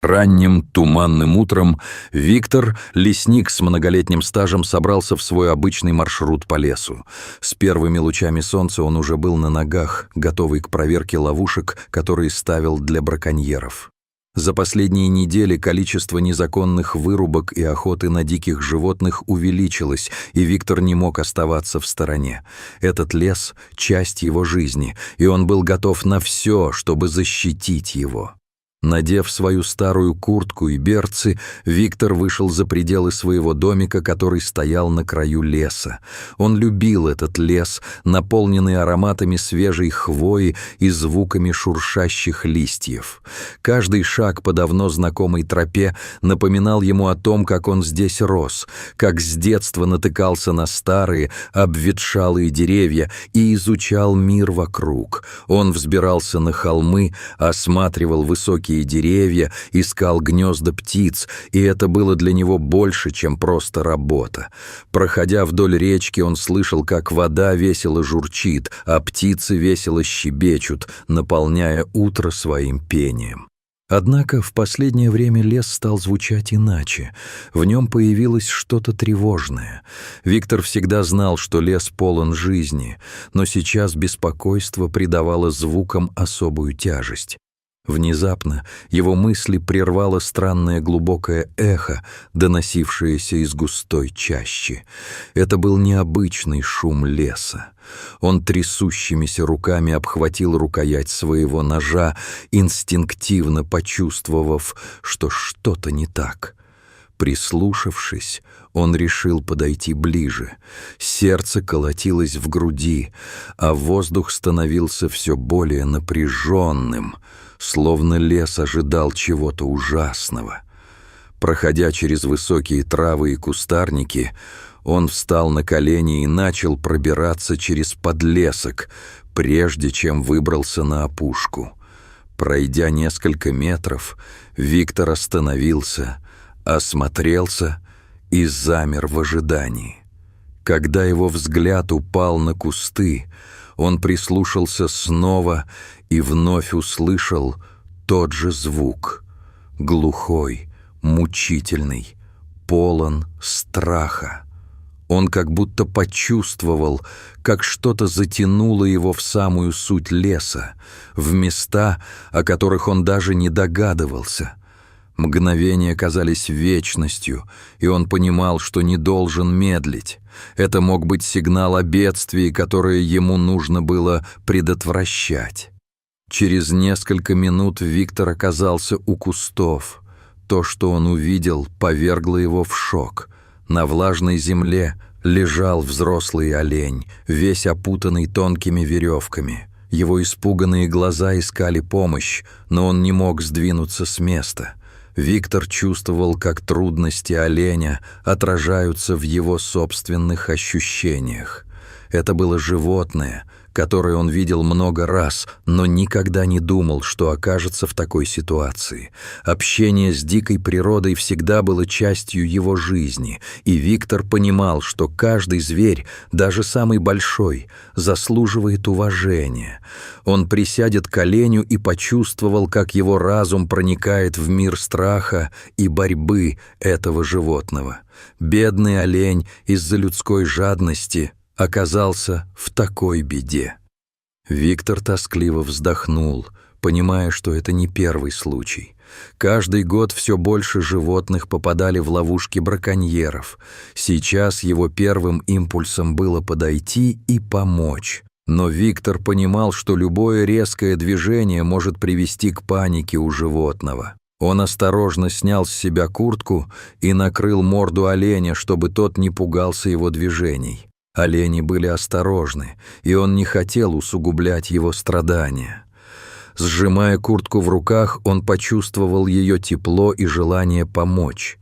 Ранним туманным утром Виктор, лесник с многолетним стажем, собрался в свой обычный маршрут по лесу. С первыми лучами солнца он уже был на ногах, готовый к проверке ловушек, которые ставил для браконьеров. За последние недели количество незаконных вырубок и охоты на диких животных увеличилось, и Виктор не мог оставаться в стороне. Этот лес — часть его жизни, и он был готов на все, чтобы защитить его. Надев свою старую куртку и берцы, Виктор вышел за пределы своего домика, который стоял на краю леса. Он любил этот лес, наполненный ароматами свежей хвои и звуками шуршащих листьев. Каждый шаг по давно знакомой тропе напоминал ему о том, как он здесь рос, как с детства натыкался на старые, обветшалые деревья и изучал мир вокруг. Он взбирался на холмы, осматривал высокие деревья, искал гнезда птиц, и это было для него больше, чем просто работа. Проходя вдоль речки, он слышал, как вода весело журчит, а птицы весело щебечут, наполняя утро своим пением. Однако в последнее время лес стал звучать иначе. В нем появилось что-то тревожное. Виктор всегда знал, что лес полон жизни, но сейчас беспокойство придавало звукам особую тяжесть. Внезапно его мысли прервало странное глубокое эхо, доносившееся из густой чащи. Это был необычный шум леса. Он трясущимися руками обхватил рукоять своего ножа, инстинктивно почувствовав, что что-то не так. Прислушавшись, он решил подойти ближе. Сердце колотилось в груди, а воздух становился все более напряженным, словно лес ожидал чего-то ужасного. Проходя через высокие травы и кустарники, он встал на колени и начал пробираться через подлесок, прежде чем выбрался на опушку. Пройдя несколько метров, Виктор остановился, осмотрелся и замер в ожидании. Когда его взгляд упал на кусты, он прислушался снова и вновь услышал тот же звук. Глухой, мучительный, полон страха. Он как будто почувствовал, как что-то затянуло его в самую суть леса, в места, о которых он даже не догадывался. Мгновения казались вечностью, и он понимал, что не должен медлить. Это мог быть сигнал о бедствии, которое ему нужно было предотвращать. Через несколько минут Виктор оказался у кустов. То, что он увидел, повергло его в шок. На влажной земле лежал взрослый олень, весь опутанный тонкими веревками. Его испуганные глаза искали помощь, но он не мог сдвинуться с места. Виктор чувствовал, как трудности оленя отражаются в его собственных ощущениях. Это было животное, которое он видел много раз, но никогда не думал, что окажется в такой ситуации. Общение с дикой природой всегда было частью его жизни, и Виктор понимал, что каждый зверь, даже самый большой, заслуживает уважения. Он присядет к оленю и почувствовал, как его разум проникает в мир страха и борьбы этого животного. Бедный олень из-за людской жадности оказался в такой беде. Виктор тоскливо вздохнул, понимая, что это не первый случай. Каждый год все больше животных попадали в ловушки браконьеров. Сейчас его первым импульсом было подойти и помочь. Но Виктор понимал, что любое резкое движение может привести к панике у животного. Он осторожно снял с себя куртку и накрыл морду оленя, чтобы тот не пугался его движений. Олени были осторожны, и он не хотел усугублять его страдания. Сжимая куртку в руках, он почувствовал ее тепло и желание помочь.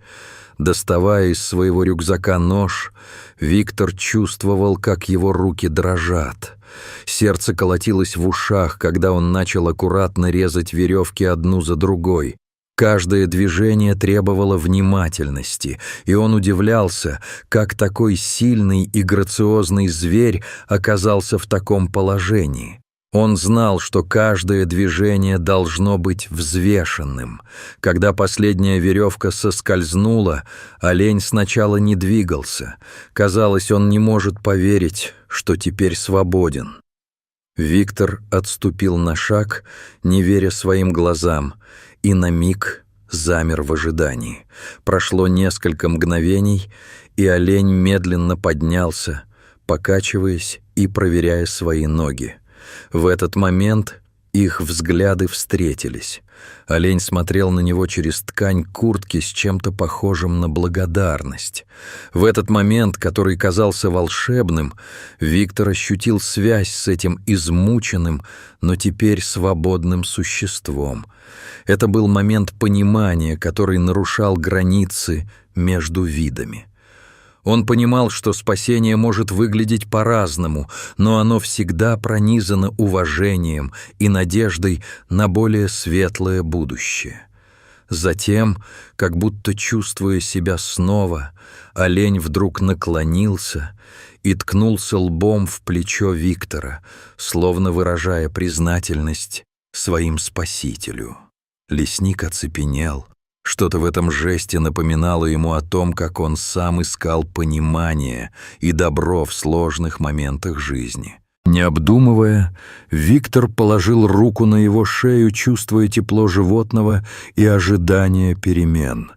Доставая из своего рюкзака нож, Виктор чувствовал, как его руки дрожат. Сердце колотилось в ушах, когда он начал аккуратно резать веревки одну за другой. Каждое движение требовало внимательности, и он удивлялся, как такой сильный и грациозный зверь оказался в таком положении. Он знал, что каждое движение должно быть взвешенным. Когда последняя веревка соскользнула, олень сначала не двигался. Казалось, он не может поверить, что теперь свободен. Виктор отступил на шаг, не веря своим глазам, и на миг замер в ожидании. Прошло несколько мгновений, и олень медленно поднялся, покачиваясь и проверяя свои ноги. В этот момент их взгляды встретились. Олень смотрел на него через ткань куртки с чем-то похожим на благодарность. В этот момент, который казался волшебным, Виктор ощутил связь с этим измученным, но теперь свободным существом. Это был момент понимания, который нарушал границы между видами. Он понимал, что спасение может выглядеть по-разному, но оно всегда пронизано уважением и надеждой на более светлое будущее. Затем, как будто чувствуя себя снова, олень вдруг наклонился и ткнулся лбом в плечо Виктора, словно выражая признательность своим спасителю. Лесник оцепенел. Что-то в этом жесте напоминало ему о том, как он сам искал понимание и добро в сложных моментах жизни. Не обдумывая, Виктор положил руку на его шею, чувствуя тепло животного и ожидание перемен.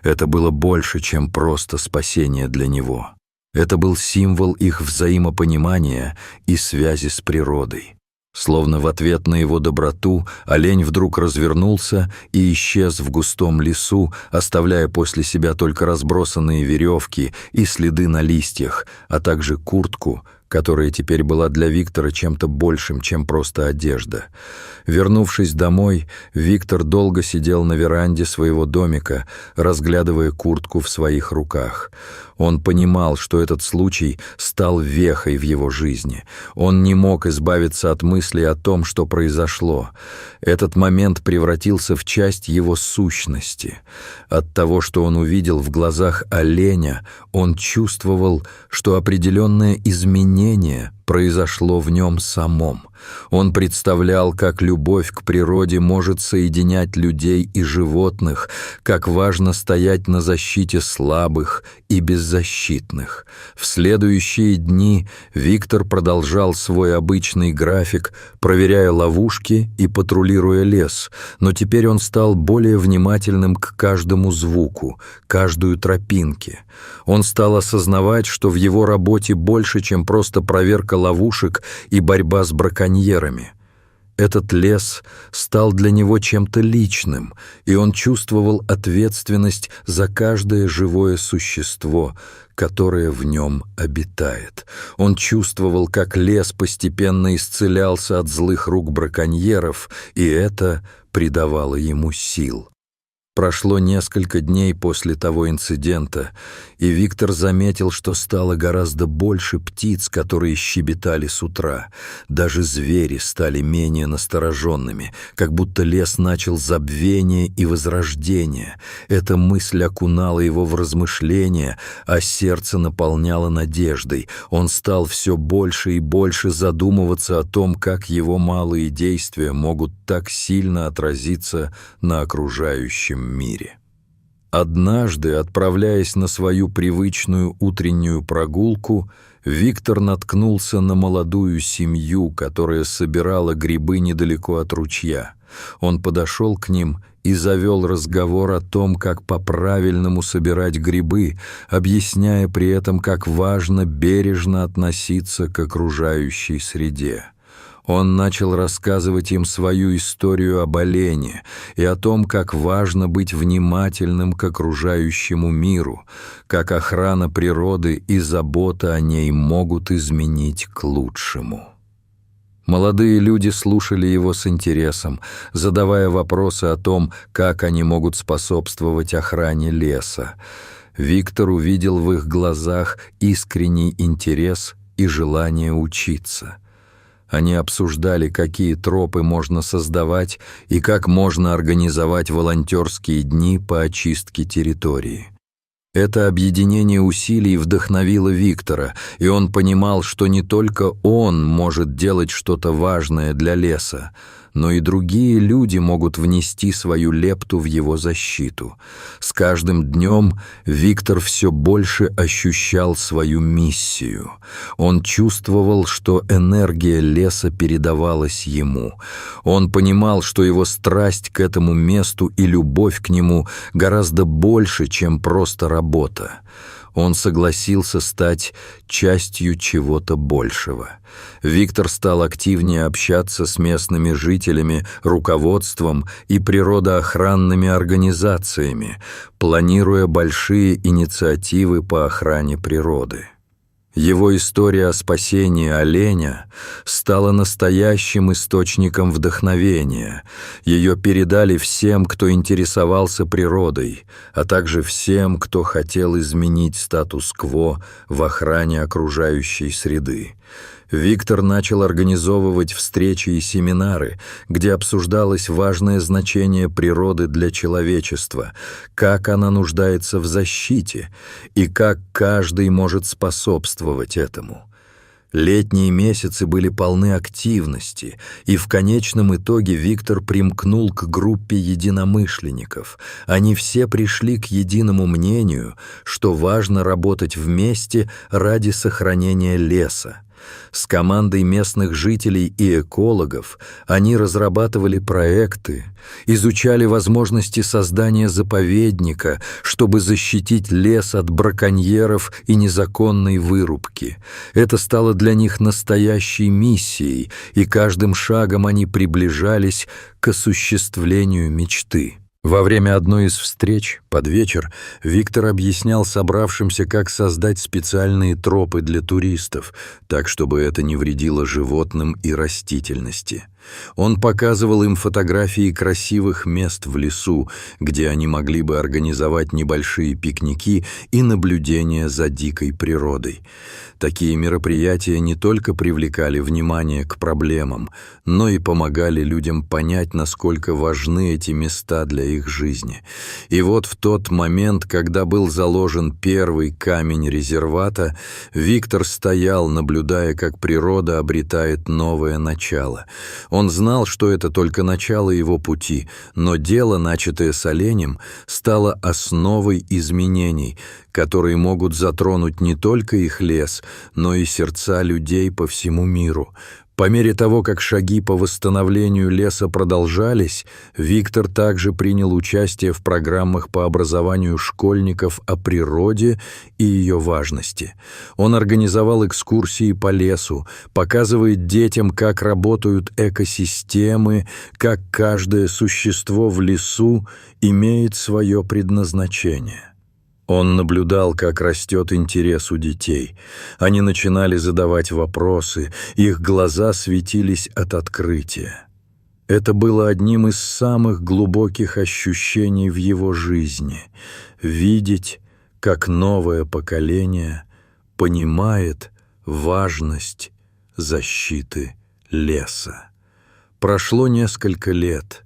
Это было больше, чем просто спасение для него. Это был символ их взаимопонимания и связи с природой. Словно в ответ на его доброту, олень вдруг развернулся и исчез в густом лесу, оставляя после себя только разбросанные веревки и следы на листьях, а также куртку, которая теперь была для Виктора чем-то большим, чем просто одежда. Вернувшись домой, Виктор долго сидел на веранде своего домика, разглядывая куртку в своих руках. Он понимал, что этот случай стал вехой в его жизни. Он не мог избавиться от мысли о том, что произошло. Этот момент превратился в часть его сущности. От того, что он увидел в глазах оленя, он чувствовал, что определенное изменение произошло в нем самом. Он представлял, как любовь к природе может соединять людей и животных, как важно стоять на защите слабых и беззащитных. В следующие дни Виктор продолжал свой обычный график, проверяя ловушки и патрулируя лес, но теперь он стал более внимательным к каждому звуку, каждой тропинке. Он стал осознавать, что в его работе больше, чем просто проверка ловушек и борьба с браконьерами. Этот лес стал для него чем-то личным, и он чувствовал ответственность за каждое живое существо, которое в нем обитает. Он чувствовал, как лес постепенно исцелялся от злых рук браконьеров, и это придавало ему сил. Прошло несколько дней после того инцидента, и Виктор заметил, что стало гораздо больше птиц, которые щебетали с утра. Даже звери стали менее настороженными, как будто лес начал забвение и возрождение. Эта мысль окунала его в размышления, а сердце наполняло надеждой. Он стал все больше и больше задумываться о том, как его малые действия могут так сильно отразиться на окружающем мире. Однажды, отправляясь на свою привычную утреннюю прогулку, Виктор наткнулся на молодую семью, которая собирала грибы недалеко от ручья. Он подошел к ним и завел разговор о том, как по-правильному собирать грибы, объясняя при этом, как важно бережно относиться к окружающей среде. Он начал рассказывать им свою историю об олене и о том, как важно быть внимательным к окружающему миру, как охрана природы и забота о ней могут изменить к лучшему. Молодые люди слушали его с интересом, задавая вопросы о том, как они могут способствовать охране леса. Виктор увидел в их глазах искренний интерес и желание учиться. Они обсуждали, какие тропы можно создавать и как можно организовать волонтерские дни по очистке территории. Это объединение усилий вдохновило Виктора, и он понимал, что не только он может делать что-то важное для леса, но и другие люди могут внести свою лепту в его защиту. С каждым днем Виктор все больше ощущал свою миссию. Он чувствовал, что энергия леса передавалась ему. Он понимал, что его страсть к этому месту и любовь к нему гораздо больше, чем просто работа. Он согласился стать частью чего-то большего. Виктор стал активнее общаться с местными жителями, руководством и природоохранными организациями, планируя большие инициативы по охране природы. Его история о спасении оленя стала настоящим источником вдохновения. Ее передали всем, кто интересовался природой, а также всем, кто хотел изменить статус-кво в охране окружающей среды. Виктор начал организовывать встречи и семинары, где обсуждалось важное значение природы для человечества, как она нуждается в защите и как каждый может способствовать этому. Летние месяцы были полны активности, и в конечном итоге Виктор примкнул к группе единомышленников. Они все пришли к единому мнению, что важно работать вместе ради сохранения леса. С командой местных жителей и экологов они разрабатывали проекты, изучали возможности создания заповедника, чтобы защитить лес от браконьеров и незаконной вырубки. Это стало для них настоящей миссией, и каждым шагом они приближались к осуществлению мечты. Во время одной из встреч, под вечер, Виктор объяснял собравшимся, как создать специальные тропы для туристов, так, чтобы это не вредило животным и растительности. Он показывал им фотографии красивых мест в лесу, где они могли бы организовать небольшие пикники и наблюдения за дикой природой. Такие мероприятия не только привлекали внимание к проблемам, но и помогали людям понять, насколько важны эти места для их жизни. И вот в тот момент, когда был заложен первый камень резервата, Виктор стоял, наблюдая, как природа обретает новое начало. Он знал, что это только начало его пути, но дело, начатое с оленем, стало основой изменений, которые могут затронуть не только их лес, но и сердца людей по всему миру. По мере того, как шаги по восстановлению леса продолжались, Виктор также принял участие в программах по образованию школьников о природе и ее важности. Он организовал экскурсии по лесу, показывает детям, как работают экосистемы, как каждое существо в лесу имеет свое предназначение. Он наблюдал, как растет интерес у детей. Они начинали задавать вопросы, их глаза светились от открытия. Это было одним из самых глубоких ощущений в его жизни — видеть, как новое поколение понимает важность защиты леса. Прошло несколько лет,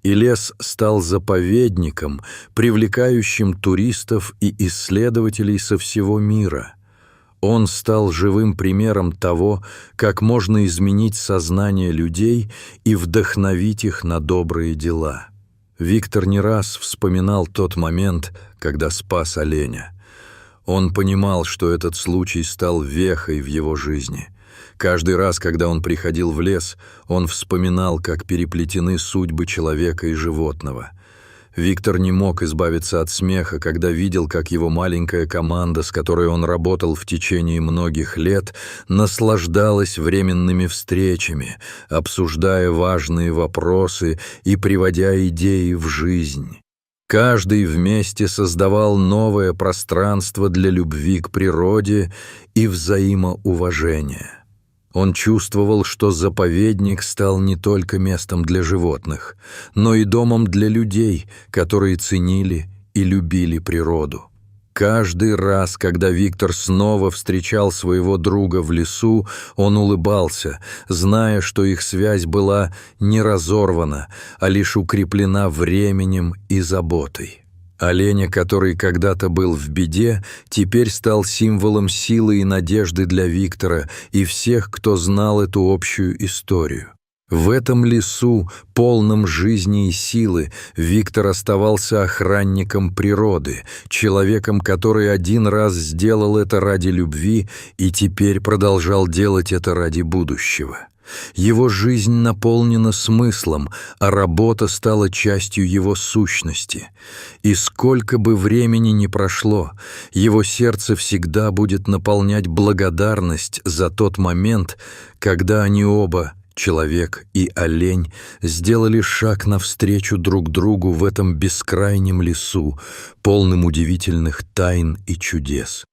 и лес стал заповедником, привлекающим туристов и исследователей со всего мира. Он стал живым примером того, как можно изменить сознание людей и вдохновить их на добрые дела. Виктор не раз вспоминал тот момент, когда спас оленя. Он понимал, что этот случай стал вехой в его жизни. Каждый раз, когда он приходил в лес, он вспоминал, как переплетены судьбы человека и животного. Виктор не мог избавиться от смеха, когда видел, как его маленькая команда, с которой он работал в течение многих лет, наслаждалась временными встречами, обсуждая важные вопросы и приводя идеи в жизнь. Каждый вместе создавал новое пространство для любви к природе и взаимоуважения. Он чувствовал, что заповедник стал не только местом для животных, но и домом для людей, которые ценили и любили природу. Каждый раз, когда Виктор снова встречал своего друга в лесу, он улыбался, зная, что их связь была не разорвана, а лишь укреплена временем и заботой. Оленя, который когда-то был в беде, теперь стал символом силы и надежды для Виктора и всех, кто знал эту общую историю. В этом лесу, полном жизни и силы, Виктор оставался охранником природы, человеком, который один раз сделал это ради любви и теперь продолжал делать это ради будущего. Его жизнь наполнена смыслом, а работа стала частью его сущности. И сколько бы времени ни прошло, его сердце всегда будет наполнять благодарность за тот момент, когда они оба, человек и олень, сделали шаг навстречу друг другу в этом бескрайнем лесу, полном удивительных тайн и чудес.